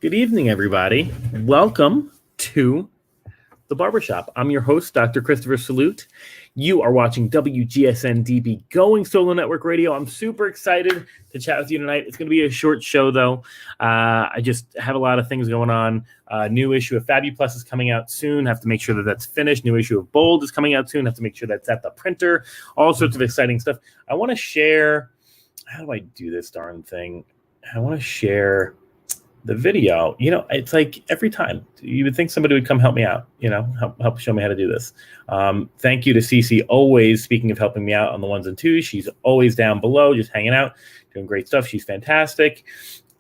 Good evening, everybody. Welcome to the Barber Shop. I'm your host, Dr. Christopher Salute. You are watching WGSN-DB Going Solo Network Radio. I'm super excited to chat with you tonight. It's going to be a short show, though. I just have a lot of things going on. New issue of Fabu Plus is coming out soon. Have to make sure that that's finished. New issue of Bold is coming out soon. Have to make sure that's at the printer. All sorts of exciting stuff. I want to share. How do I do this darn thing? I want to share the video. It's like every time you would think somebody would come help me out, help show me how to do this. Thank you to Cece, always, speaking of helping me out on the ones and twos. She's always down below, just hanging out, doing great stuff. She's fantastic.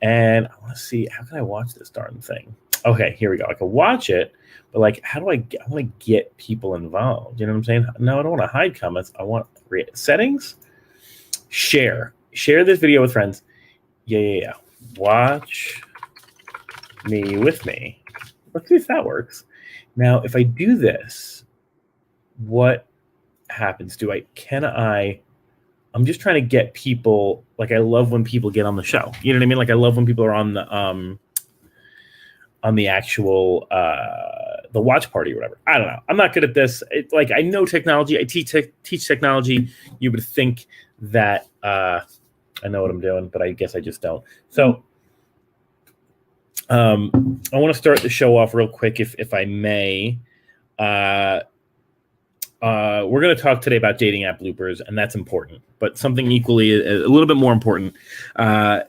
And I want to see, how can I watch this darn thing? Okay, here we go. I can watch it, but I want to get people involved. You know what I'm saying? No, I don't want to hide comments. I want settings, share this video with friends. Yeah. Watch me with me. Let's see if that works. Now, if I do this, what happens? I'm just trying to get people, I love when people get on the show. You know what I mean? I love when people are on the actual, the watch party or whatever. I don't know. I'm not good at this. I know technology. I teach technology. You would think that I know what I'm doing, but I guess I just don't. So, I want to start the show off real quick, if I may. We're going to talk today about dating app bloopers, and that's important. But something equally, a little bit more important. I'm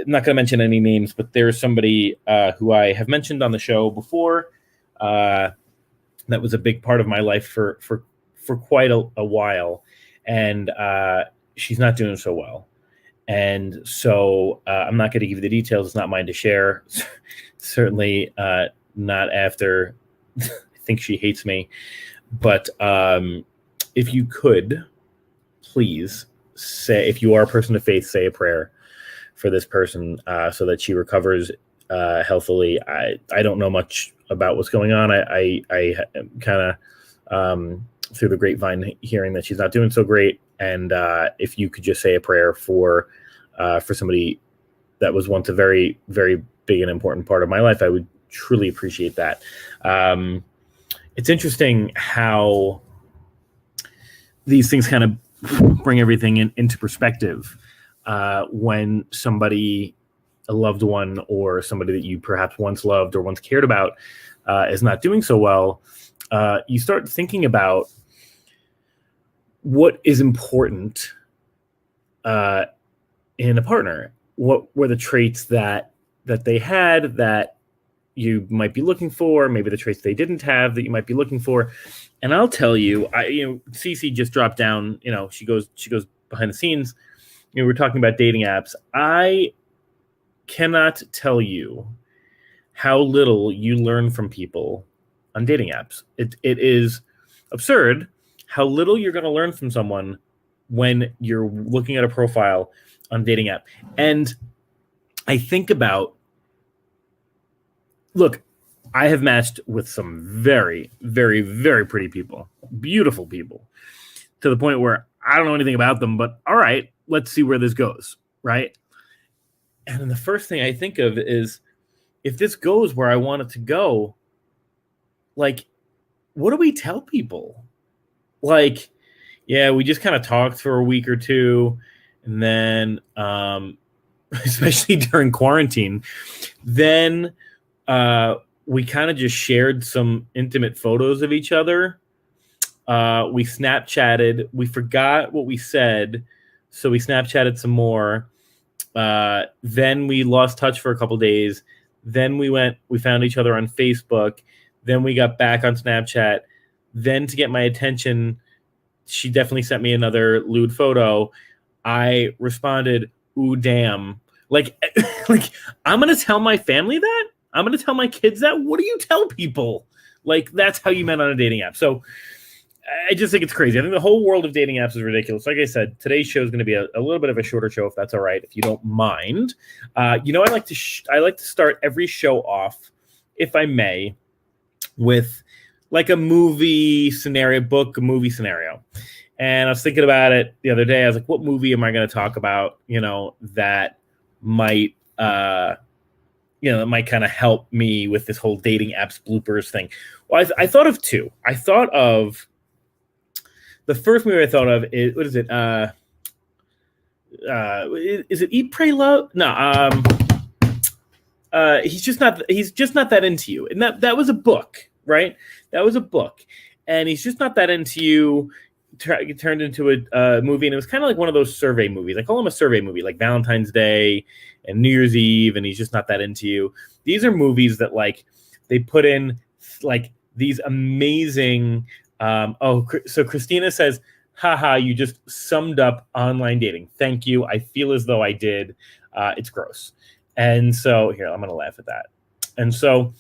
not going to mention any names, but there's somebody who I have mentioned on the show before. That was a big part of my life for quite a while, and she's not doing so well. And so I'm not going to give you the details. It's not mine to share. Certainly not after I think she hates me. But if you could, please say, if you are a person of faith, say a prayer for this person so that she recovers healthily. I don't know much about what's going on. I kind of through the grapevine hearing that she's not doing so great. And if you could just say a prayer for somebody that was once a very, very big and important part of my life, I would truly appreciate that. It's interesting how these things kind of bring everything into perspective when somebody, a loved one, or somebody that you perhaps once loved or once cared about is not doing so well. You start thinking about what is important in a partner. What were the traits that they had that you might be looking for? Maybe the traits they didn't have that you might be looking for. And I'll tell you, Cece just dropped down. She goes behind the scenes. We're talking about dating apps. I cannot tell you how little you learn from people on dating apps. It is absurd how little you're going to learn from someone when you're looking at a profile on a dating app. And I think about, look, I have matched with some very, very, very pretty people, beautiful people, to the point where I don't know anything about them, but all right, let's see where this goes, right? And then the first thing I think of is, if this goes where I want it to go, what do we tell people? Yeah, we just kind of talked for a week or two, and then, especially during quarantine, then we kind of just shared some intimate photos of each other. We Snapchatted. We forgot what we said, so we Snapchatted some more. Then we lost touch for a couple days. Then we found each other on Facebook. Then we got back on Snapchat. Then, to get my attention, she definitely sent me another lewd photo. I responded, "Ooh, damn." I'm going to tell my family that? I'm going to tell my kids that? What do you tell people? That's how you met on a dating app. So I just think it's crazy. I think the whole world of dating apps is ridiculous. Like I said, today's show is going to be a little bit of a shorter show, if that's all right, if you don't mind. I like to start every show off, if I may, with a movie scenario, movie scenario. And I was thinking about it the other day. I was like, what movie am I going to talk about, that might that might kind of help me with this whole dating apps bloopers thing. Well, I thought of two. I thought of the first movie I thought of is, what is it? Is it Eat, Pray, Love? No. He's just not that into you. And that was a book, right? That was a book. And he's just not that into you. Turned into a movie, and it was kind of like one of those survey movies. I call them a survey movie, like Valentine's Day and New Year's Eve, and he's just not that into you. These are movies that like they put in like these amazing. So Christina says, "Haha, you just summed up online dating. Thank you. I feel as though I did. It's gross." And so here, I'm gonna laugh at that. And so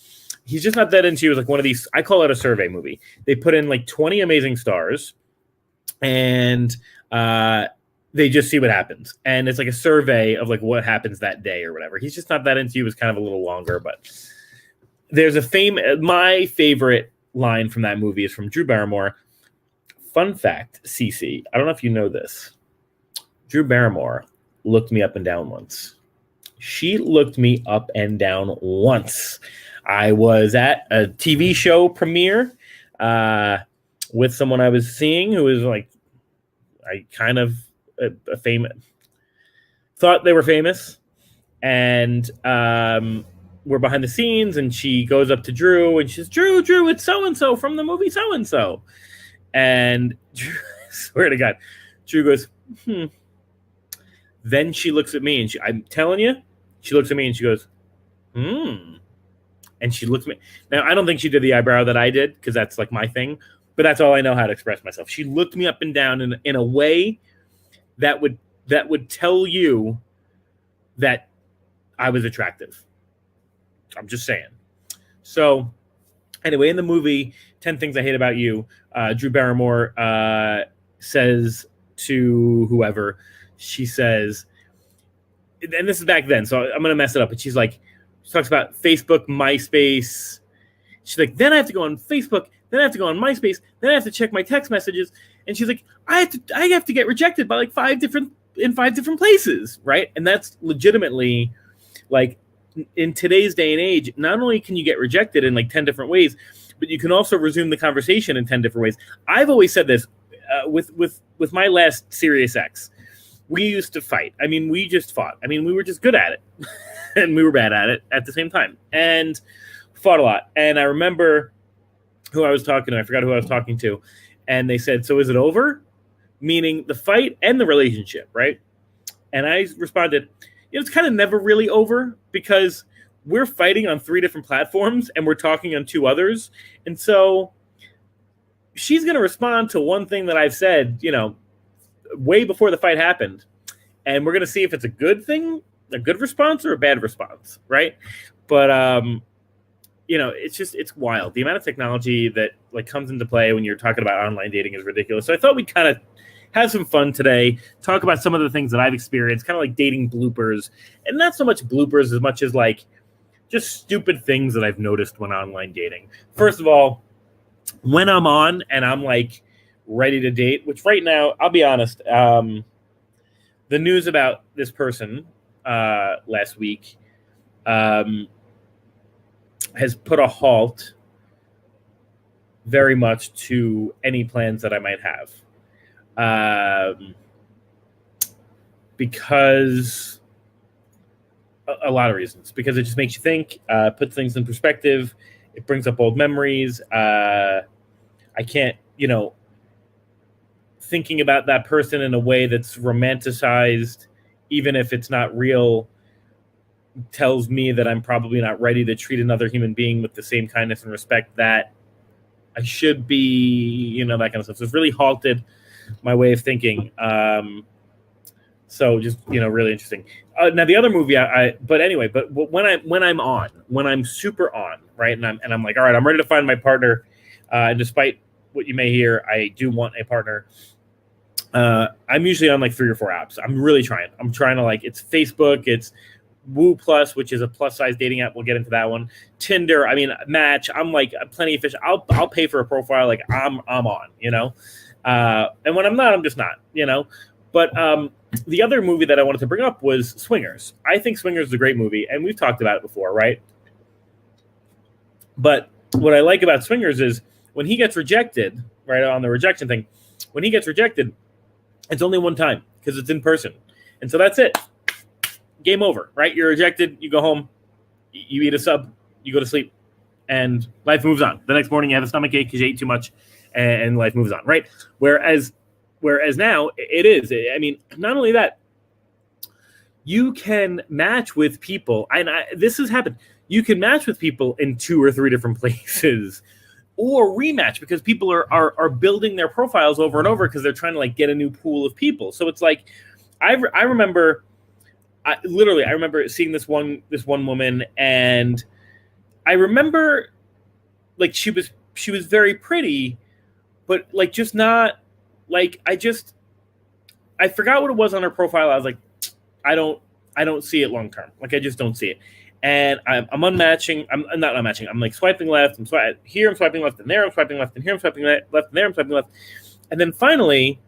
he's just not that into you. It's like one of these. I call it a survey movie. They put in like 20 amazing stars. And they just see what happens. And it's like a survey of like what happens that day or whatever. He's just not that into you. It's kind of a little longer, but there's my favorite line from that movie is from Drew Barrymore. Fun fact, Cece, I don't know if you know this. Drew Barrymore looked me up and down once. She looked me up and down once. I was at a TV show premiere, with someone I was seeing who was like, I kind of a famous, thought they were famous, and we're behind the scenes, and she goes up to Drew, and she says, Drew, it's so-and-so from the movie so-and-so. And Drew, I swear to God, Drew goes, Then she looks at me, and I'm telling you, she looks at me and she goes, And she looks at me. Now, I don't think she did the eyebrow that I did, because that's like my thing. But that's all I know how to express myself. She looked me up and down in a way that would tell you that I was attractive. I'm just saying. So anyway, in the movie 10 Things I Hate About You, Drew Barrymore says to whoever, she says, and this is back then, so I'm going to mess it up. But she talks about Facebook, MySpace. She's like, then I have to go on Facebook. Then I have to go on MySpace. Then I have to check my text messages. And she's like, I have to get rejected by like 5 different places, right? And that's legitimately like in today's day and age, not only can you get rejected in like 10 different ways, but you can also resume the conversation in 10 different ways. I've always said this with my last serious ex. We used to fight. I mean, we just fought. I mean, we were just good at it and we were bad at it at the same time, and fought a lot. And I remember who I was talking to. I forgot who I was talking to. And they said, so is it over? Meaning the fight and the relationship, right? And I responded, it's kind of never really over, because we're fighting on 3 different platforms and we're talking on 2 others. And so she's going to respond to one thing that I've said, way before the fight happened. And we're going to see if it's a good thing, a good response, or a bad response, right? But, it's wild. The amount of technology that like comes into play when you're talking about online dating is ridiculous. So I thought we'd kind of have some fun today, talk about some of the things that I've experienced, kind of like dating bloopers, and not so much bloopers as much as like just stupid things that I've noticed when online dating. First of all, when I'm on and I'm like ready to date, which right now, I'll be honest, the news about this person last week has put a halt very much to any plans that I might have. Because a lot of reasons. Because it just makes you think, puts things in perspective. It brings up old memories. I can't, thinking about that person in a way that's romanticized, even if it's not real, tells me that I'm probably not ready to treat another human being with the same kindness and respect that I should be, that kind of stuff. So it's really halted my way of thinking. So just, really interesting. Now the other movie but when I'm super on, right. And I'm like, all right, I'm ready to find my partner. And despite what you may hear, I do want a partner. I'm usually on like 3 or 4 apps. I'm really trying. I'm trying to it's Facebook, it's Woo Plus, which is a plus size dating app. We'll get into that one. Tinder. I mean, Match. I'm like plenty of fish. I'll pay for a profile. Like I'm on, and when I'm not, I'm just not, but, the other movie that I wanted to bring up was Swingers. I think Swingers is a great movie, and we've talked about it before, right? But what I like about Swingers is when he gets rejected, right, on the rejection thing, when he gets rejected, it's only one time because it's in person. And so that's it. Game over, right? You're rejected. You go home. You eat a sub. You go to sleep. And life moves on. The next morning you have a stomach ache because you ate too much, and life moves on, right? Whereas now it is. I mean, not only that, you can match with people. And this has happened. You can match with people in 2 or 3 different places, or rematch because people are building their profiles over and over because they're trying to like get a new pool of people. So it's like, I remember seeing this one woman, and I remember like she was very pretty, but like just not like I forgot what it was on her profile. I was like, I don't see it long term. Like I just don't see it. And I'm unmatching. I'm not unmatching. I'm like swiping left. I'm swiping left, and there I'm swiping left, and here I'm swiping left, and there I'm swiping left. And then finally,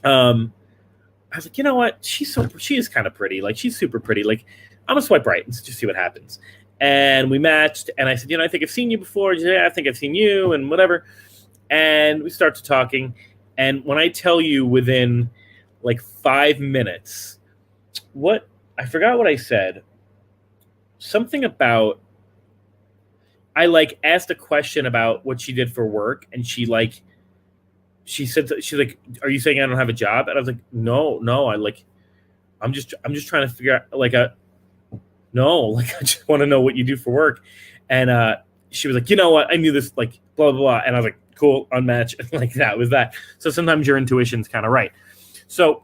I was like, you know what? She is kind of pretty. Like she's super pretty. Like I'm gonna swipe right and just see what happens. And we matched. And I said, I think I've seen you before. She said, yeah, I think I've seen you, and whatever. And we start to talking. And when I tell you within like 5 minutes, I forgot what I said. Something about, I like asked a question about what she did for work, and she said, she's like, are you saying I don't have a job? And I was like, no, I'm just trying to figure out I just want to know what you do for work. And she was like, you know what? I knew this, like blah, blah, blah. And I was like, cool, unmatch. Like that was that. So sometimes your intuition's kind of right. So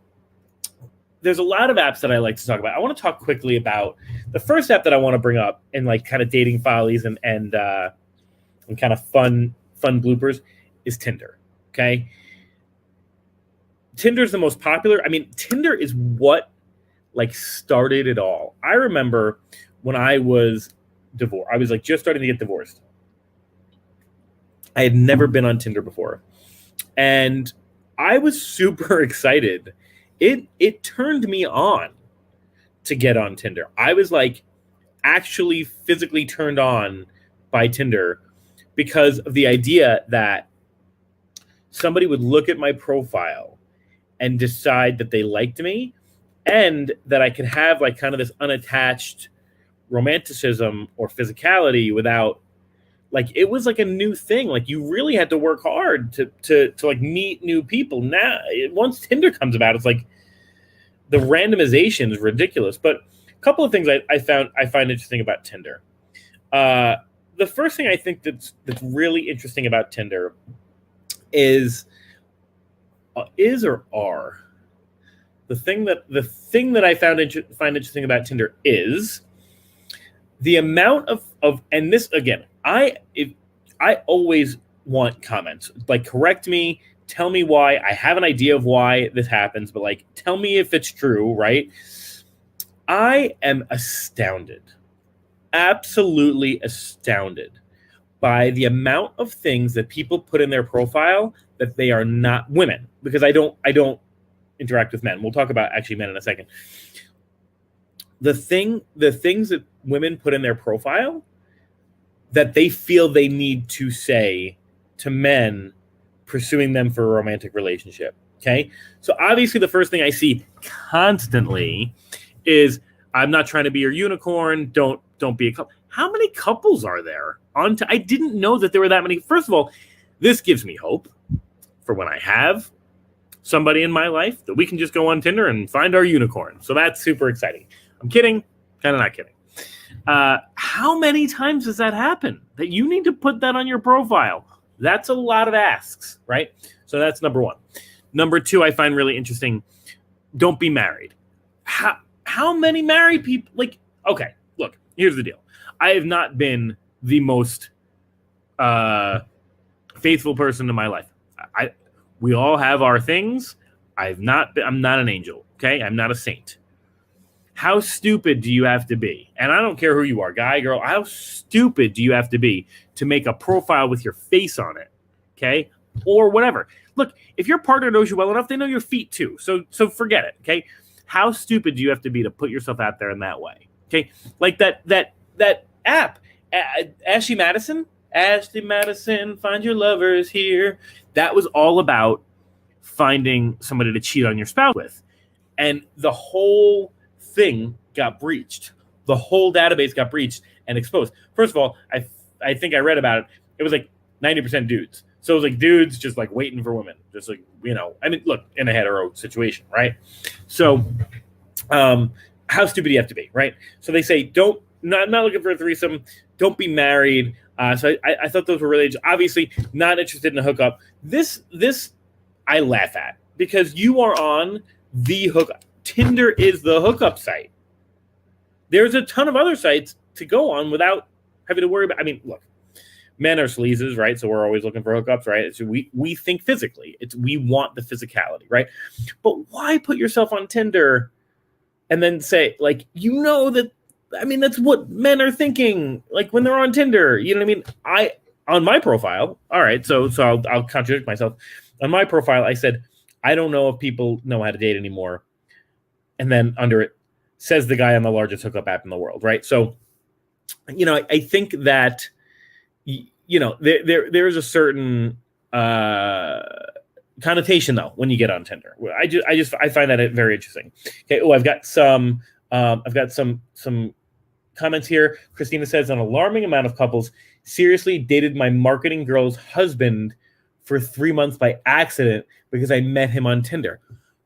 there's a lot of apps that I like to talk about. I want to talk quickly about the first app that I want to bring up in like kind of dating follies and kind of fun bloopers is Tinder. Okay. Tinder's the most popular. I mean, Tinder is what like started it all. I remember when I was divorced, I was like just starting to get divorced. I had never been on Tinder before. And I was super excited. It turned me on to get on Tinder. I was like actually physically turned on by Tinder because of the idea that somebody would look at my profile and decide that they liked me and that I could have like kind of this unattached romanticism or physicality without, like, it was like a new thing. Like you really had to work hard to like meet new people. Now, once Tinder comes about, it's like the randomization is ridiculous. But a couple of things I find interesting about Tinder. The first thing I think that's really interesting about Tinder is the thing that I find interesting about Tinder is the amount of and this again, I always want comments. Like, correct me, tell me why. I have an idea of why this happens, but like, tell me if it's true, right? I am astounded, absolutely astounded by the amount of things that people put in their profile that they are not women, because I don't interact with men. We'll talk about actually men in a second. The things that women put in their profile that they feel they need to say to men pursuing them for a romantic relationship. Okay. So obviously the first thing I see constantly is, I'm not trying to be your unicorn. Don't be a couple. How many couples are there I didn't know that there were that many. First of all, this gives me hope for when I have somebody in my life that we can just go on Tinder and find our unicorn. So that's super exciting. I'm kidding. Kind of not kidding. How many times does that happen that you need to put that on your profile? That's a lot of asks, right? So that's number one. Number two, I find really interesting. Don't be married. How many married people? Like, okay, look, here's the deal. I have not been the most faithful person in my life. We all have our things. I'm not an angel. Okay. I'm not a saint. How stupid do you have to be? And I don't care who you are, guy, girl. How stupid do you have to be to make a profile with your face on it? Okay. Or whatever. Look, if your partner knows you well enough, they know your feet too. So forget it. Okay. How stupid do you have to be to put yourself out there in that way? Okay. Like that app, Ashley Madison, find your lovers here. That was all about finding somebody to cheat on your spouse with. And the whole thing got breached. The whole database got breached and exposed. First of all, I think I read about it. It was like 90% dudes. So it was like dudes just like waiting for women. Just like, I mean, look, in a hetero situation, right? So how stupid do you have to be, right? So they say, not looking for a threesome. Don't be married. So I thought those were really, obviously not interested in a hookup. This I laugh at because you are on the hookup. Tinder is the hookup site. There's a ton of other sites to go on without having to worry about. I mean, look, men are sleazes, right? So we're always looking for hookups, right? So we think physically. We want the physicality, right? But why put yourself on Tinder and then say, like, that, I mean, that's what men are thinking, like when they're on Tinder. You know what I mean? On my profile, all right, so I'll contradict myself. On my profile, I said, I don't know if people know how to date anymore. And then under it says the guy on the largest hookup app in the world, right? So, I think that, there is a certain connotation though when you get on Tinder. I find that very interesting. Okay. Oh, I've got some comments here. Christina says an alarming amount of couples seriously dated my marketing girl's husband for 3 months by accident because I met him on Tinder.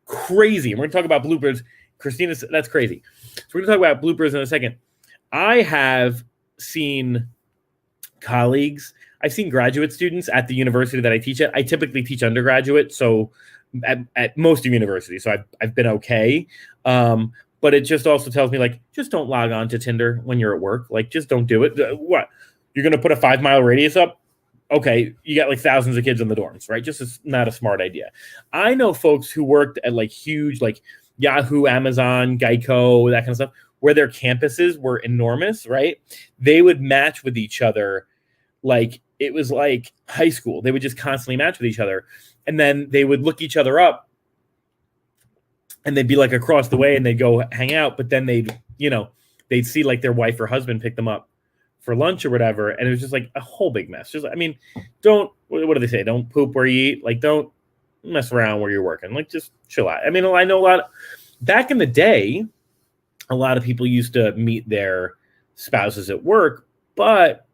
Crazy. And we're going to talk about bloopers. Christina, that's crazy. So we're going to talk about bloopers in a second. I have seen colleagues. I've seen graduate students at the university that I teach at. I typically teach undergraduate, so at most of universities. So I've been okay. But it just also tells me, like, just don't log on to Tinder when you're at work. Like, just don't do it. What? You're going to put a 5-mile radius up? Okay, you got like thousands of kids in the dorms, right? Just not a smart idea. I know folks who worked at like huge, like Yahoo, Amazon, Geico, that kind of stuff, where their campuses were enormous, right? They would match with each other like it was like high school. They would just constantly match with each other. And then they would look each other up and they'd be like across the way and they'd go hang out. But then they'd see like their wife or husband pick them up for lunch or whatever. And it was just like a whole big mess. Just, I mean, what do they say? Don't poop where you eat. Like, don't mess around where you're working. Like, just chill out. I mean, I know back in the day, a lot of people used to meet their spouses at work, but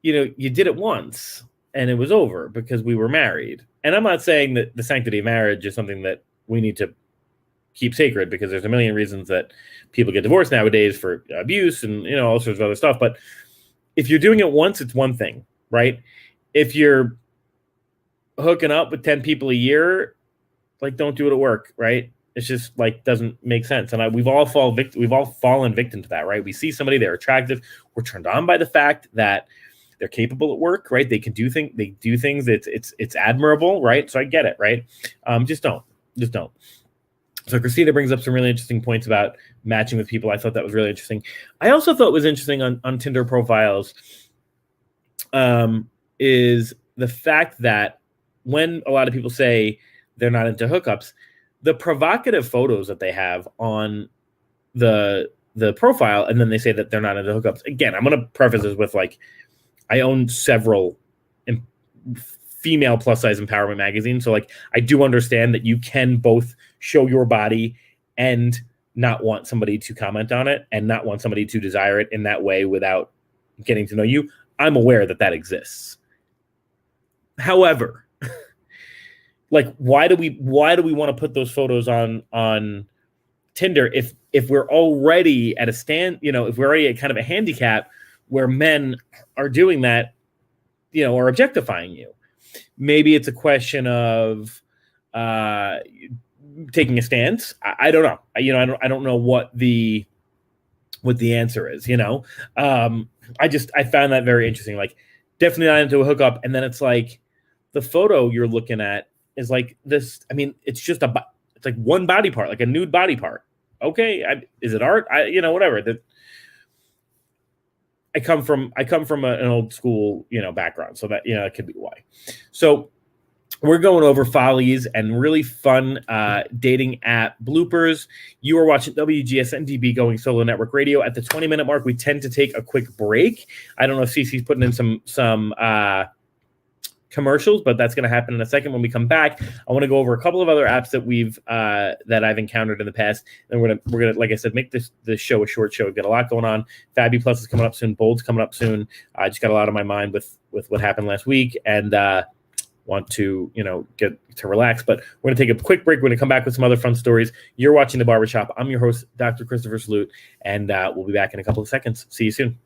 you did it once and it was over because we were married. And I'm not saying that the sanctity of marriage is something that we need to keep sacred, because there's a million reasons that people get divorced nowadays for abuse and, all sorts of other stuff. But if you're doing it once, it's one thing, right? If you're hooking up with 10 people a year, like, don't do it at work, right? It's just like, doesn't make sense. And we've all fallen victim to that, right? We see somebody, they're attractive. We're turned on by the fact that they're capable at work, right? They can do things. They do things. It's admirable, right? So I get it, right? Just don't. So Christina brings up some really interesting points about matching with people. I thought that was really interesting. I also thought was interesting on Tinder profiles is the fact that when a lot of people say they're not into hookups, the provocative photos that they have on the profile, and then they say that they're not into hookups. Again, I'm going to preface this with, like, I own several female plus size empowerment magazines. So, like, I do understand that you can both show your body and not want somebody to comment on it and not want somebody to desire it in that way without getting to know you. I'm aware that exists. However, like, why do we want to put those photos on Tinder if we're already at a stand, if we're already at kind of a handicap where men are doing that, or objectifying you? Maybe it's a question of taking a stance. I don't know. I don't know what the answer is. I found that very interesting. Like, definitely not into a hookup. And then it's like the photo you're looking at is like this. I mean, it's just it's like one body part, like a nude body part. Okay, is it art? Whatever. I come from an old school, background, so that it could be why. So we're going over follies and really fun dating app bloopers. You are watching WGSN-DB Going Solo Network Radio. At the 20-minute mark, we tend to take a quick break. I don't know if Cece's putting in some commercials, but that's going to happen in a second. When we come back, I want to go over a couple of other apps that I've encountered in the past, and we're gonna like I said, make this show a short show. We've got a lot going on. Fabi Plus is coming up soon. Bold's coming up soon. I just got a lot on my mind with what happened last week, and want to get to relax. But we're gonna take a quick break. We're gonna come back with some other fun stories. You're watching the Barber Shop. I'm your host, Dr. Christopher Salute, and we'll be back in a couple of seconds. See you soon.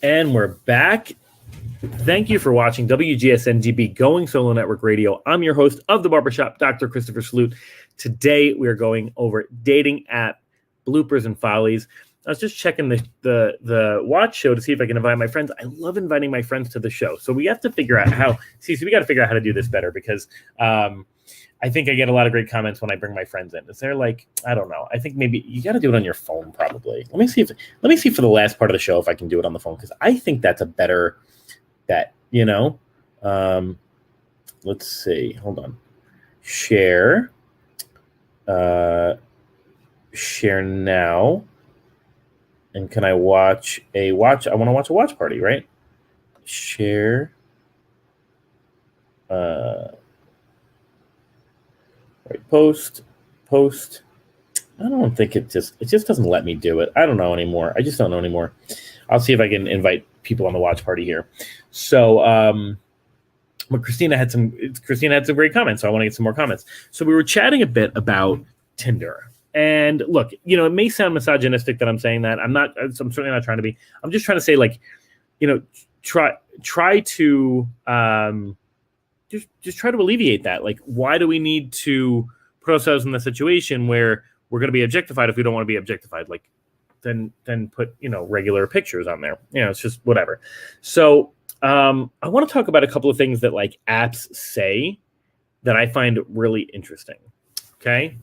And we're back. Thank you for watching WGSN-DB Going Solo Network Radio. I'm your host of the Barbershop, Dr. Christopher Salute. Today we are going over dating app bloopers and follies. I was just checking the watch show to see if I can invite my friends. I love inviting my friends to the show. So we have to figure out how. See, so we got to figure out how to do this better because I think I get a lot of great comments when I bring my friends in. Is there like, I don't know. I think maybe you got to do it on your phone probably. Let me see for the last part of the show if I can do it on the phone because I think that's a better bet, let's see. Hold on. Share. Share now. And can I watch I want to watch a watch party, right? Share. Right, post. I don't think it just doesn't let me do it. I don't know anymore. I just don't know anymore. I'll see if I can invite people on the watch party here. So, but Christina had some great comments. So I want to get some more comments. So we were chatting a bit about Tinder. And look, it may sound misogynistic that I'm saying that. I'm certainly not trying to be. I'm just trying to say, like, try to just try to alleviate that. Like, why do we need to put ourselves in the situation where we're going to be objectified if we don't want to be objectified? Like, then put regular pictures on there. It's just whatever. So I want to talk about a couple of things that like apps say that I find really interesting. Okay.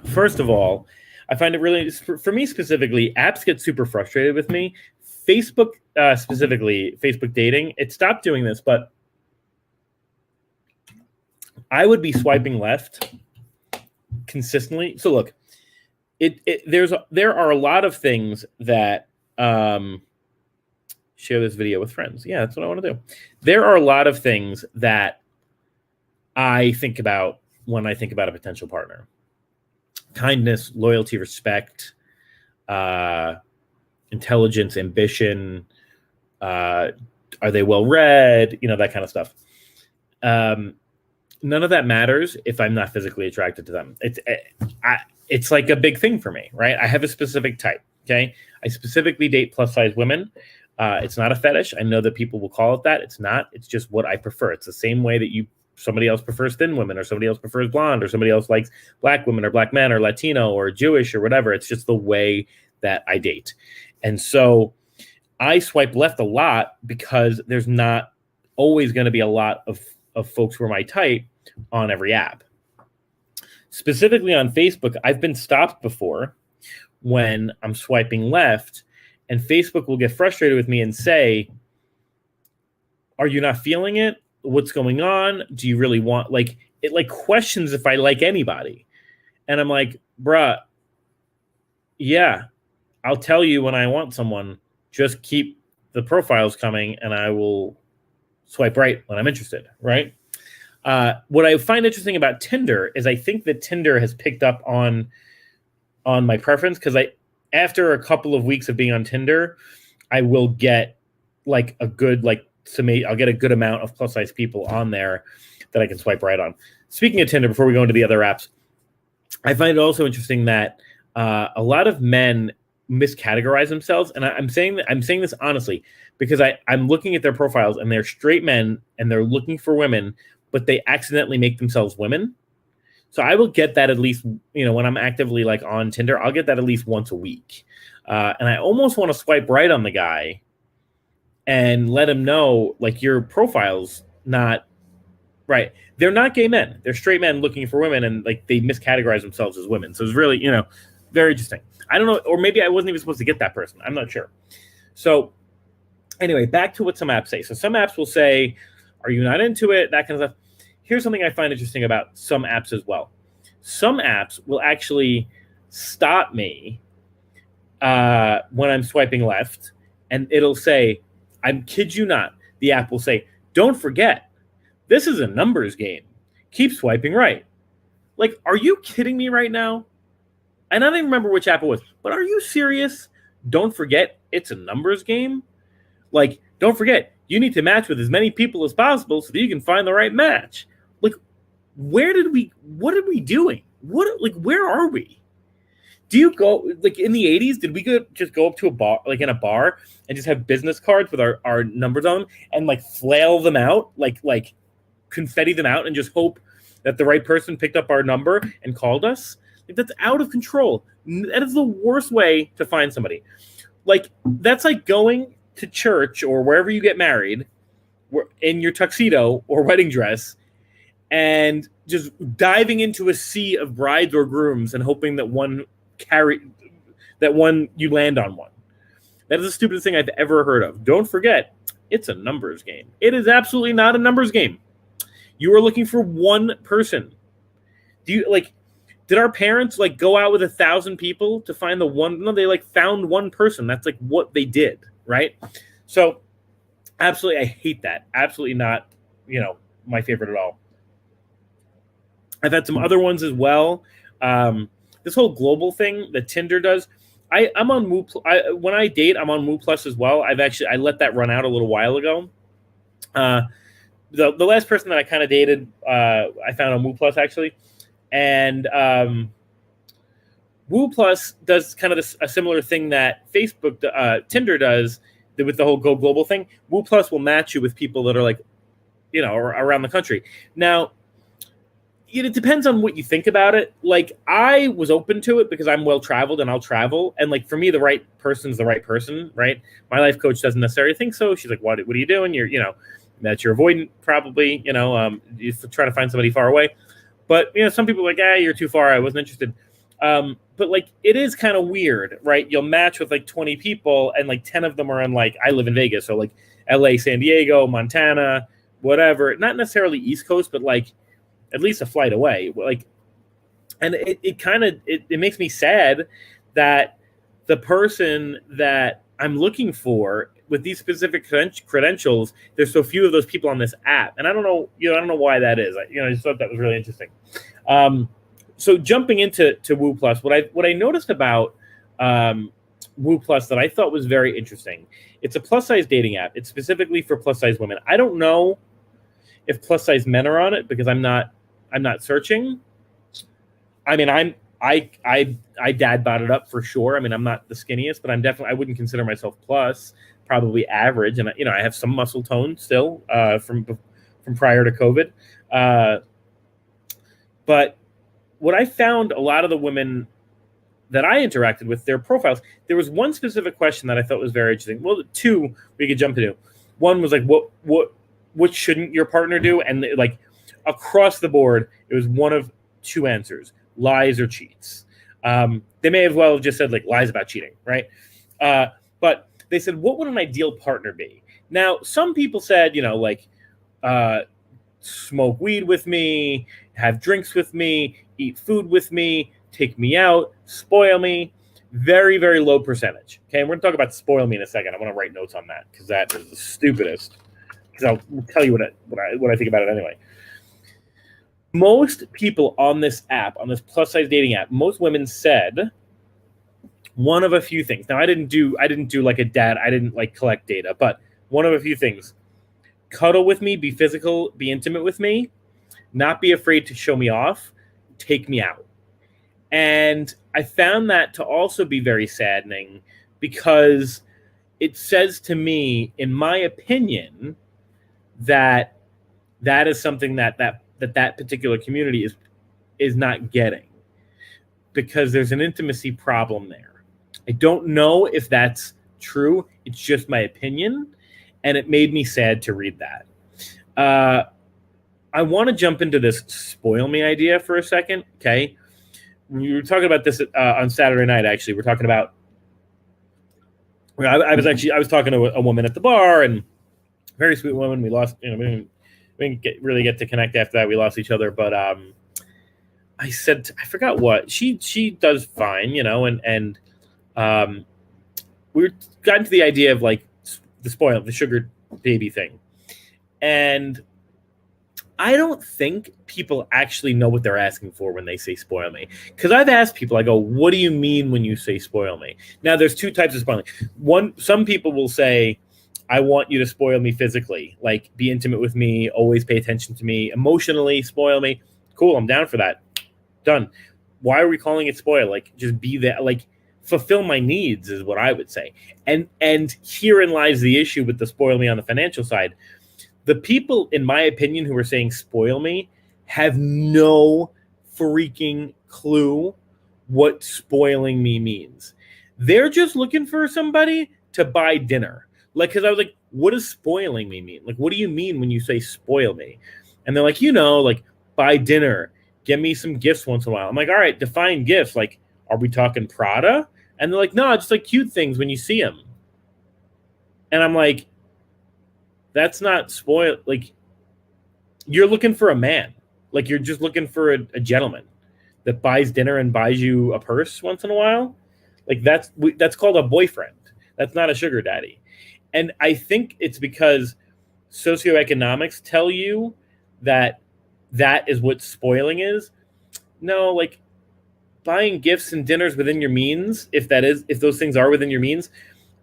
First of all, I find it really, for me specifically, apps get super frustrated with me. Facebook, specifically Facebook dating, it stopped doing this, but I would be swiping left consistently. So look, there are a lot of things that share this video with friends. Yeah, that's what I want to do. There are a lot of things that I think about when I think about a potential partner. Kindness, loyalty, respect, intelligence, ambition. Are they well read? That kind of stuff. None of that matters if I'm not physically attracted to them. It's like a big thing for me, right? I have a specific type. Okay, I specifically date plus size women. It's not a fetish. I know that people will call it that. It's not. It's just what I prefer. It's the same way that somebody else prefers thin women, or somebody else prefers blonde, or somebody else likes black women, or black men, or Latino, or Jewish, or whatever. It's just the way that I date. And so I swipe left a lot because there's not always going to be a lot of folks who are my type on every app. Specifically on Facebook, I've been stopped before when I'm swiping left, and Facebook will get frustrated with me and say, Are you not feeling it? What's going on? Do you really want, like, it like questions if I like anybody. And I'm like, bruh, yeah, I'll tell you when I want someone. Just keep the profiles coming and I will swipe right when I'm interested, right? What I find interesting about Tinder is I think that Tinder has picked up on my preference, because after a couple of weeks of being on Tinder, I will get like a good I'll get a good amount of plus size people on there that I can swipe right on. Speaking of Tinder, before we go into the other apps, I find it also interesting that a lot of men miscategorize themselves, and I'm saying this honestly because I'm looking at their profiles and they're straight men and they're looking for women, but they accidentally make themselves women. So I will get that at least, when I'm actively like on Tinder, I'll get that at least once a week, and I almost want to swipe right on the guy and let him know, like, your profile's not right. They're not gay men. They're straight men looking for women, and like they miscategorize themselves as women. So it's really, very interesting. I don't know, or maybe I wasn't even supposed to get that person. I'm not sure. So anyway, back to what some apps say. So some apps will say, are you not into it? That kind of stuff. Here's something I find interesting about some apps as well. Some apps will actually stop me when I'm swiping left, and it'll say, I kid you not, the app will say, don't forget, this is a numbers game. Keep swiping right. Like, are you kidding me right now? And I don't even remember which app it was, but are you serious? Don't forget, it's a numbers game? Like, don't forget, you need to match with as many people as possible so that you can find the right match. Like, what are we doing? Where are we? Do you go, like, in the 80s, did we just go up to a bar, like in a bar, and just have business cards with our numbers on them and like flail them out, like confetti them out, and just hope that the right person picked up our number and called us? Like, that's out of control. That is the worst way to find somebody. Like, that's like going to church or wherever you get married in your tuxedo or wedding dress and just diving into a sea of brides or grooms and hoping that one you land on one. That is the stupidest thing I've ever heard of. Don't forget, it's a numbers game. It is absolutely not a numbers game. You are looking for one person. Did our parents like go out with 1,000 people to find the one? No, they like found one person. That's like what they did, right? So absolutely, I hate that. Absolutely not, my favorite at all. I've had some other ones as well. This whole global thing that Tinder does. I'm on Woo. When I date, I'm on Woo Plus as well. I let that run out a little while ago. The last person that I kind of dated, I found on Woo Plus actually. And Woo Plus does kind of a similar thing that Tinder does with the whole Go Global thing. Woo Plus will match you with people that are like, around the country. Now, it depends on what you think about it. Like, I was open to it because I'm well traveled and I'll travel. And like, for me, the right person's the right person, right? My life coach doesn't necessarily think so. She's like, what are you doing? That you're avoidant probably, you're trying to find somebody far away. But, some people are like, you're too far. I wasn't interested. But like, it is kind of weird, right? You'll match with like 20 people and like 10 of them are in like, I live in Vegas. So like LA, San Diego, Montana, whatever, not necessarily East Coast, but like at least a flight away. Like, and it makes me sad that the person that I'm looking for with these specific credentials, there's so few of those people on this app. And I don't know, I don't know why that is. I just thought that was really interesting. So jumping into Woo Plus, what I noticed about Woo Plus that I thought was very interesting, it's a plus size dating app. It's specifically for plus size women. I don't know if plus size men are on it because I'm not searching. I mean, I dad bod it up for sure. I mean, I'm not the skinniest, but I wouldn't consider myself plus, probably average. And I have some muscle tone still from prior to COVID. But what I found, a lot of the women that I interacted with, their profiles, there was one specific question that I thought was very interesting. Well, two we could jump into. One was like, what shouldn't your partner do? And like across the board, it was one of two answers: lies or cheats. They may as well have just said like lies about cheating, right? But they said, what would an ideal partner be? Now, some people said, like, smoke weed with me, have drinks with me, eat food with me, take me out, spoil me. Very, very low percentage. Okay, and we're going to talk about spoil me in a second. I want to write notes on that because that is the stupidest. Because I'll tell you what I think about it anyway. Most people on this app, on this plus size dating app, most women said one of a few things. Now, I didn't do like a dad. I didn't like collect data, but one of a few things: cuddle with me, be physical, be intimate with me, not be afraid to show me off, take me out. And I found that to also be very saddening because it says to me, in my opinion, that is something that particular community is not getting, because there's an intimacy problem there. I don't know if that's true. It's just my opinion, and it made me sad to read that. I want to jump into this spoil me idea for a second, okay? We were talking about this on Saturday night, actually. We're talking about, I was talking to a woman at the bar, and very sweet woman. We lost, we didn't really get to connect after that. We lost each other, but I said, I forgot what she does fine, and we got into the idea of like the sugar baby thing, and I don't think people actually know what they're asking for when they say spoil me. Because I've asked people, I go, what do you mean when you say spoil me? Now, there's two types of spoiling. Some people will say, I want you to spoil me physically, like be intimate with me, always pay attention to me, emotionally spoil me. Cool, I'm down for that. Done. Why are we calling it spoil? Like, just be there, like fulfill my needs is what I would say. And herein lies the issue with the spoil me on the financial side. The people, in my opinion, who are saying spoil me have no freaking clue what spoiling me means. They're just looking for somebody to buy dinner. Like, because I was like, what does spoiling me mean? Like, what do you mean when you say spoil me? And they're like, like buy dinner, get me some gifts once in a while. I'm like, all right, define gifts. Like, are we talking Prada? And they're like, no, just like cute things when you see them. And I'm like, that's not spoil. Like, you're looking for a man. Like, you're just looking for a gentleman that buys dinner and buys you a purse once in a while. Like, that's called a boyfriend. That's not a sugar daddy. And I think it's because socioeconomics tell you that is what spoiling is. No, like buying gifts and dinners within your means, if those things are within your means,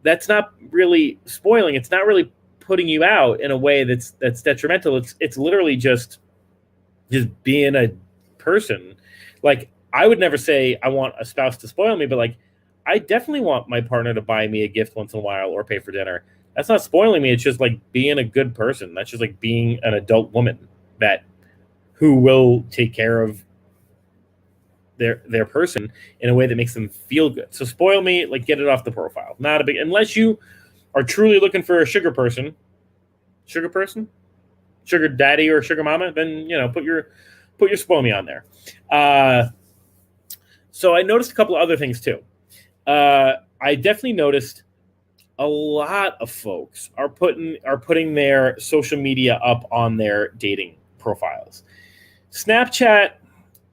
that's not really spoiling. It's not really putting you out in a way that's detrimental. It's literally just being a person. Like, I would never say I want a spouse to spoil me, but like, I definitely want my partner to buy me a gift once in a while or pay for dinner. That's not spoiling me. It's just like being a good person. That's just like being an adult woman who will take care of their person in a way that makes them feel good. So spoil me, like, get it off the profile. Not a big, unless you are truly looking for a sugar daddy or sugar mama, then put your spoil me on there. So I noticed a couple of other things too. I definitely noticed a lot of folks are putting their social media up on their dating profiles. Snapchat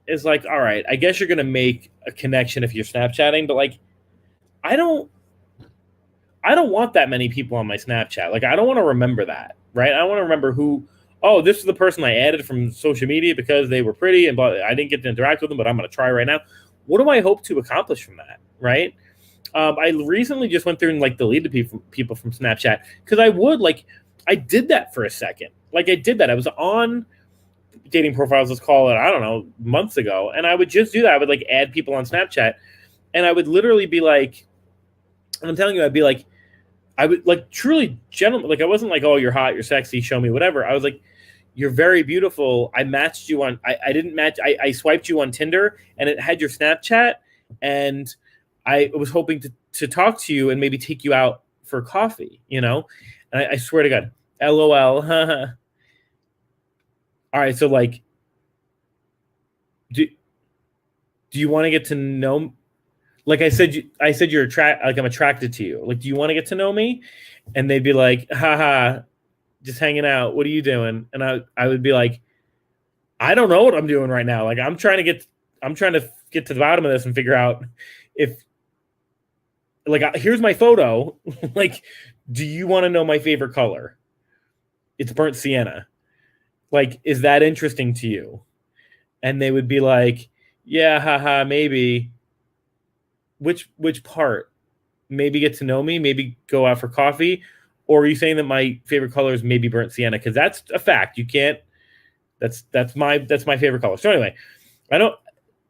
is like, all right, I guess you're going to make a connection if you're Snapchatting, but like, I don't want that many people on my Snapchat. Like, I don't want to remember that, right? I don't want to remember this is the person I added from social media because they were pretty and I didn't get to interact with them, but I'm going to try right now. What do I hope to accomplish from that, right? I recently just went through and like deleted people from Snapchat because I did that for a second. Like, I did that. I was on dating profiles, let's call it, I don't know, months ago, and I would just do that. I would like add people on Snapchat, and I would literally be like, and I'm telling you, I would like truly gentleman. Like, I wasn't like, oh, you're hot, you're sexy, show me whatever. I was like, you're very beautiful. I matched you on, I didn't match, I swiped you on Tinder and it had your Snapchat, and I was hoping to talk to you and maybe take you out for coffee, And I swear to God, LOL. All right, so like, do you want to get to know? Like I said you're like I'm attracted to you. Like, do you want to get to know me? And they'd be like, haha, just hanging out. What are you doing? And I would be like, I don't know what I'm doing right now. Like, I'm trying to get to the bottom of this and figure out if, like, here's my photo. Like, do you want to know my favorite color? It's burnt sienna. Like, is that interesting to you? And they would be like, yeah, haha, maybe. Which part? Maybe get to know me, maybe go out for coffee, or are you saying that my favorite color is maybe burnt sienna? Because that's a fact. You can't. That's my favorite color. So anyway, I don't.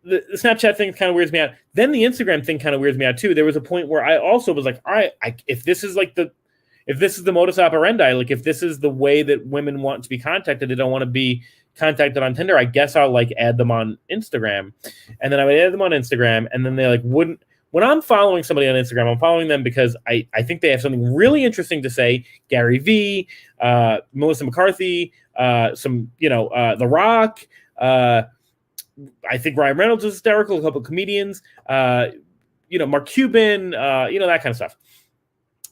The Snapchat thing kind of weirds me out. Then the Instagram thing kind of weirds me out too. There was a point where I also was like, all right, if this is the modus operandi, like if this is the way that women want to be contacted, they don't want to be contacted on Tinder, I guess I'll like add them on Instagram. And then I would add them on Instagram, and then they like wouldn't. When I'm following somebody on Instagram, I'm following them because I think they have something really interesting to say. Gary Vee, Melissa McCarthy, The Rock. I think Ryan Reynolds is hysterical. A couple of comedians. Mark Cuban. That kind of stuff.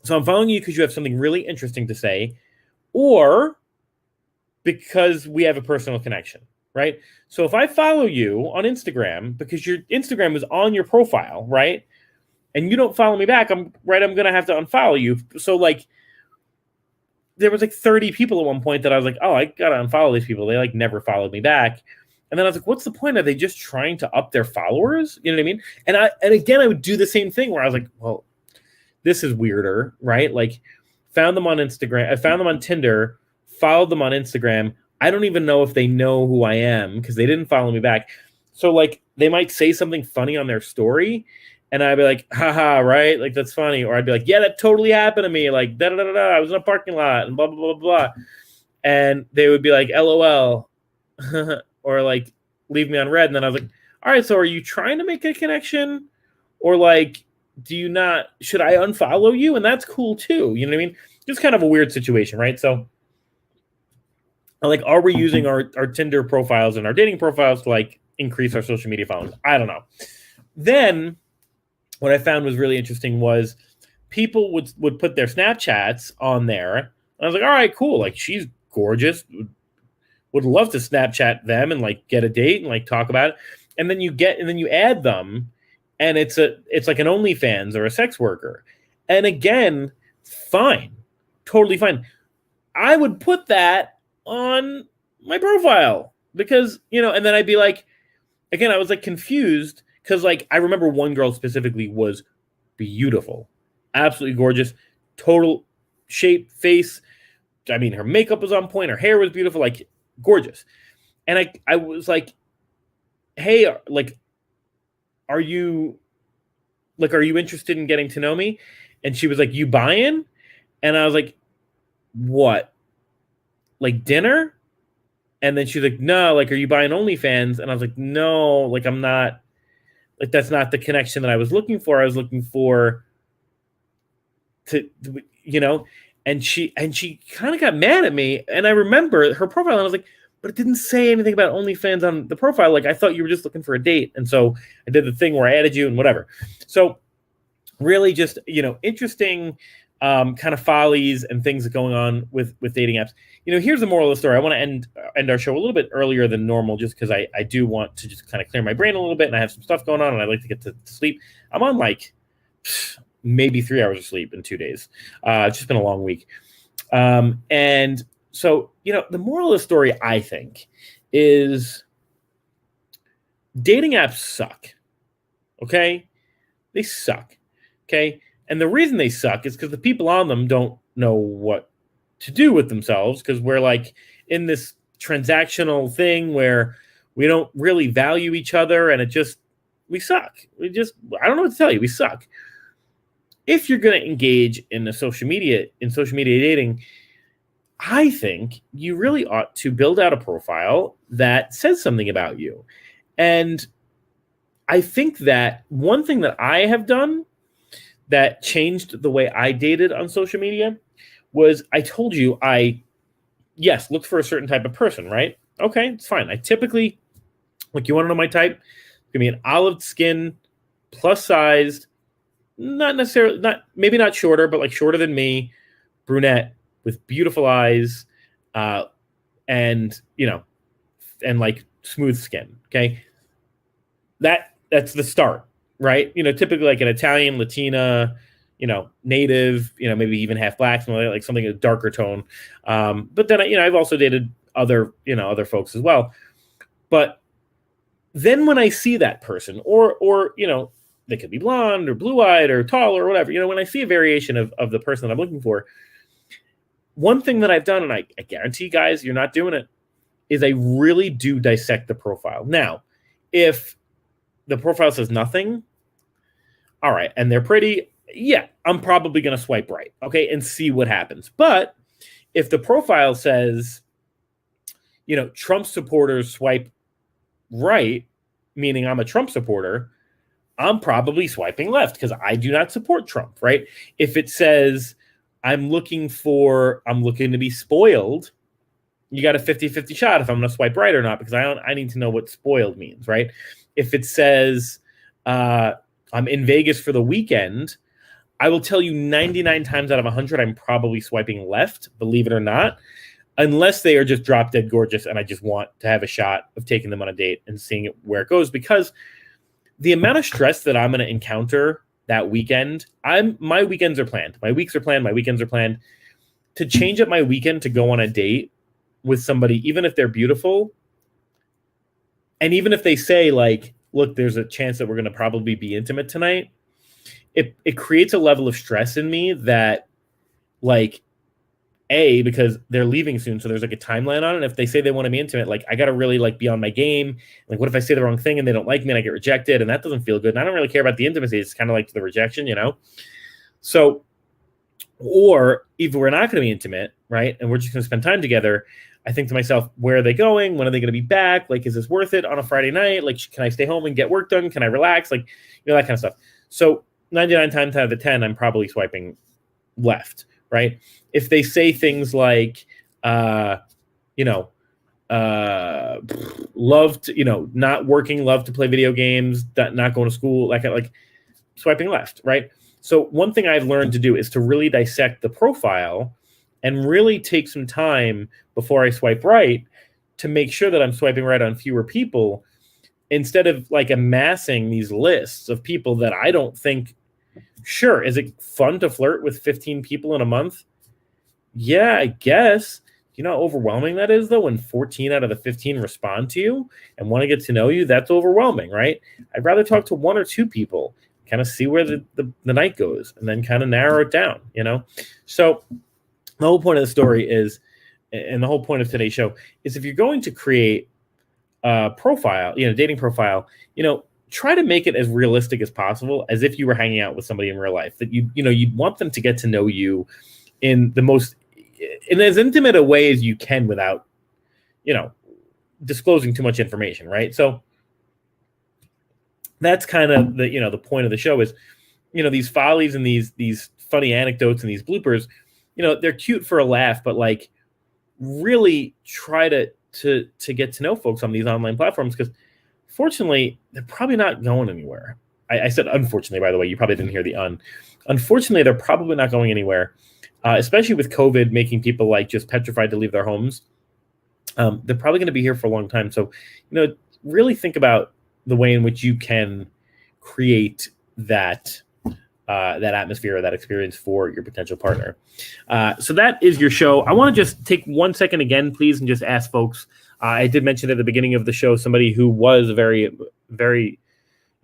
So I'm following you because you have something really interesting to say, or because we have a personal connection, right? So if I follow you on Instagram because your Instagram is on your profile, right, and you don't follow me back, I'm going to have to unfollow you. So like there was like 30 people at one point that I was like, oh, I got to unfollow these people. They like never followed me back. And then I was like, what's the point? Are they just trying to up their followers? You know what I mean? And again, I would do the same thing where I was like, well, this is weirder, right? Like found them on Instagram. I found them on Tinder, followed them on Instagram. I don't even know if they know who I am because they didn't follow me back. So like they might say something funny on their story and I'd be like, haha, right? Like that's funny. Or I'd be like, yeah, that totally happened to me. Like da da da da. I was in a parking lot and blah blah blah blah. And they would be like, LOL. Or like leave me on red. And then I was like, all right, so are you trying to make a connection? Or like, do you not, should I unfollow you? And that's cool too. You know what I mean? Just kind of a weird situation, right? So like, are we using our Tinder profiles and our dating profiles to like increase our social media followers? I don't know. Then what I found was really interesting was people would put their Snapchats on there. And I was like, all right, cool. Like she's gorgeous. Would love to Snapchat them and like get a date and like talk about it. And then you add them and it's like an OnlyFans or a sex worker. And again, fine. Totally fine. I would put that on my profile because, and then I'd be like, again, I was like confused because like I remember one girl specifically was beautiful, absolutely gorgeous, total shape, face. I mean, her makeup was on point, her hair was beautiful, like gorgeous. And I was like, hey, like, are you interested in getting to know me? And she was like, you buying? And I was like, what? Like dinner? And then she's like, no, like, are you buying OnlyFans? And I was like, no, like, I'm not, like, that's not the connection that I was looking for. I was looking for and she kind of got mad at me. And I remember her profile and I was like, but it didn't say anything about OnlyFans on the profile. Like, I thought you were just looking for a date. And so I did the thing where I added you and whatever. So really just, interesting kind of follies and things going on with dating apps. Here's the moral of the story. I want to end our show a little bit earlier than normal just because I do want to just kind of clear my brain a little bit and I have some stuff going on and I'd like to get to sleep. I'm on like maybe 3 hours of sleep in 2 days. It's just been a long week. And so, the moral of the story, I think, is dating apps suck. Okay? They suck. Okay? And the reason they suck is because the people on them don't know what to do with themselves because we're like in this transactional thing where we don't really value each other and we suck. I don't know what to tell you. We suck. If you're going to engage in social media dating, I think you really ought to build out a profile that says something about you. And I think that one thing that I have done that changed the way I dated on social media was I told you look for a certain type of person, right? Okay, it's fine. I typically, you want to know my type? Give me an olive skin, plus sized, not necessarily, maybe not shorter, but like shorter than me, brunette with beautiful eyes, and and like smooth skin. Okay, that's the start, right? Typically like an Italian, Latina, native, maybe even half black, like something a darker tone. But then I've also dated other folks as well. But then when I see that person, or they could be blonde or blue-eyed or tall or whatever, when I see a variation of the person that I'm looking for, one thing that I've done, and I guarantee you guys, you're not doing it, is I really do dissect the profile. Now, if the profile says nothing, all right, and they're pretty, yeah, I'm probably going to swipe right, okay, and see what happens. But if the profile says, Trump supporters swipe right, meaning I'm a Trump supporter, I'm probably swiping left because I do not support Trump, right? If it says I'm looking to be spoiled, you got a 50-50 shot if I'm going to swipe right or not, because I need to know what spoiled means, right? If it says I'm in Vegas for the weekend, I will tell you 99 times out of 100, I'm probably swiping left, believe it or not, unless they are just drop dead gorgeous and I just want to have a shot of taking them on a date and seeing where it goes. Because the amount of stress that I'm going to encounter that weekend, my weekends are planned. My weeks are planned. My weekends are planned. To change up my weekend to go on a date with somebody, even if they're beautiful, and even if they say like, look, there's a chance that we're going to probably be intimate tonight, it creates a level of stress in me that, like, because they're leaving soon, so there's like a timeline on it. And if they say they want to be intimate, like I got to really like be on my game. Like, what if I say the wrong thing and they don't like me and I get rejected, and that doesn't feel good. And I don't really care about the intimacy. It's kind of like the rejection, So, or if we're not going to be intimate, right, and we're just going to spend time together, I think to myself, where are they going? When are they going to be back? Like, is this worth it on a Friday night? Like, can I stay home and get work done? Can I relax? Like, that kind of stuff. So 99 times out of the 10, I'm probably swiping left, right? If they say things like, love to, not working, love to play video games, not going to school, like swiping left, right? So one thing I've learned to do is to really dissect the profile and really take some time before I swipe right to make sure that I'm swiping right on fewer people, instead of like amassing these lists of people that I don't think. Sure, is it fun to flirt with 15 people in a month? Yeah, I guess. You know how overwhelming that is, though, when 14 out of the 15 respond to you and want to get to know you? That's overwhelming, right? I'd rather talk to one or two people, kind of see where the night goes, and then kind of narrow it down, So the whole point of the story is, and the whole point of today's show is, if you're going to create a profile, dating profile, try to make it as realistic as possible, as if you were hanging out with somebody in real life. That you'd want them to get to know you in as intimate a way as you can without, disclosing too much information, right? So that's kind of the point of the show is, these follies and these funny anecdotes and these bloopers, they're cute for a laugh, but like really try to get to know folks on these online platforms, because fortunately, they're probably not going anywhere. I said unfortunately, by the way. You probably didn't hear the un. Unfortunately, they're probably not going anywhere, especially with COVID making people like just petrified to leave their homes. They're probably going to be here for a long time. So, really think about the way in which you can create that atmosphere or that experience for your potential partner. So that is your show. I want to just take 1 second again, please, and just ask folks. I did mention at the beginning of the show somebody who was a very, very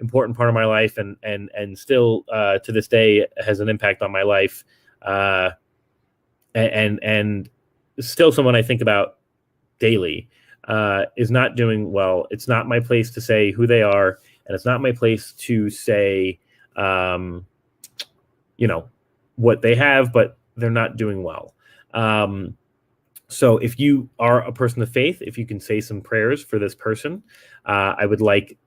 important part of my life, and still to this day has an impact on my life, and still someone I think about daily, is not doing well. It's not my place to say who they are, and it's not my place to say, what they have, but they're not doing well. So if you are a person of faith, if you can say some prayers for this person, I would like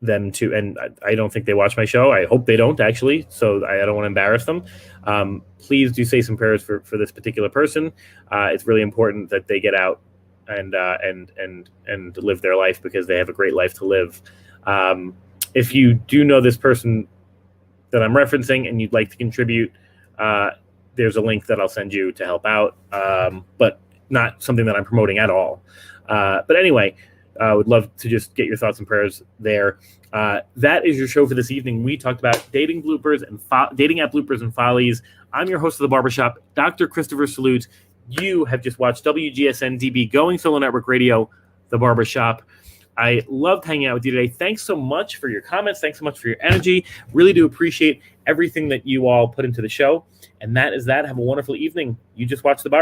them to, and I don't think they watch my show. I hope they don't, actually, so I don't want to embarrass them. Please do say some prayers for this particular person. It's really important that they get out and live their life, because they have a great life to live. if you do know this person that I'm referencing and you'd like to contribute, there's a link that I'll send you to help out, but not something that I'm promoting at all. But anyway, I would love to just get your thoughts and prayers there. That is your show for this evening. We talked about dating bloopers and dating app bloopers and follies. I'm your host of the Barber Shop, Dr. Christopher Salute. You have just watched WGSN-DB, Going Solo Network Radio, the Barber Shop. I loved hanging out with you today. Thanks so much for your comments. Thanks so much for your energy. Really do appreciate everything that you all put into the show. And that is that. Have a wonderful evening. You just watched the Barber